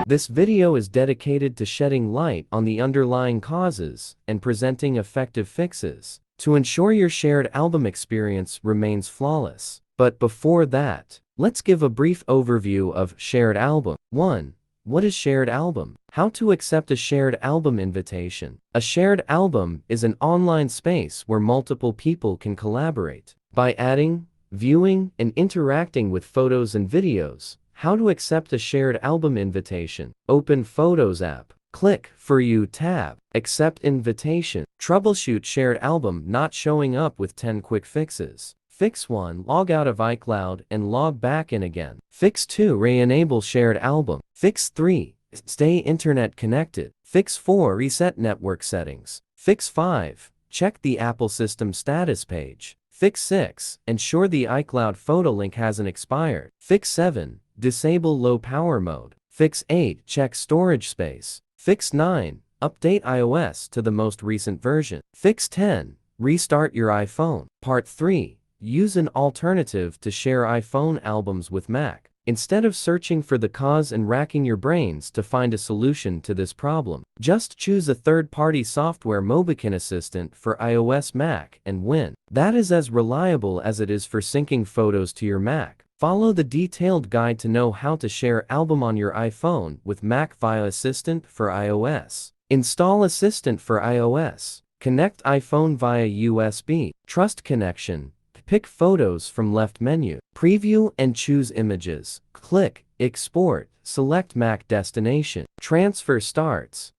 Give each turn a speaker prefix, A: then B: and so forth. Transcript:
A: This video is dedicated to shedding light on the underlying causes and presenting effective fixes to ensure your shared album experience remains flawless. But before that, let's give a brief overview of shared album. 1. What is shared album? How to accept a shared album invitation. A shared album is an online space where multiple people can collaborate by adding, viewing, and interacting with photos and videos. How to accept a shared album invitation. Open Photos app. Click For You tab. Accept invitation. Troubleshoot shared album not showing up with 10 quick fixes. Fix 1. Log out of iCloud and log back in again. Fix 2. Re-enable shared album. Fix 3. Stay internet connected. Fix 4. Reset network settings. Fix 5. Check the Apple System status page. Fix 6. Ensure the iCloud photo link hasn't expired. Fix 7. Disable low power mode. Fix 8. Check storage space. Fix 9. Update iOS to the most recent version. Fix 10. Restart your iPhone. Part 3. Use an alternative to share iPhone albums with Mac. Instead of searching for the cause and racking your brains to find a solution to this problem, just choose a third-party software Mobican Assistant for iOS Mac and win. That is as reliable as it is for syncing photos to your Mac. Follow the detailed guide to know how to share album on your iPhone with Mac via Assistant for iOS. Install Assistant for iOS. Connect iPhone via USB. Trust connection. Pick photos from left menu. Preview and choose images. Click Export. Select Mac destination. Transfer starts.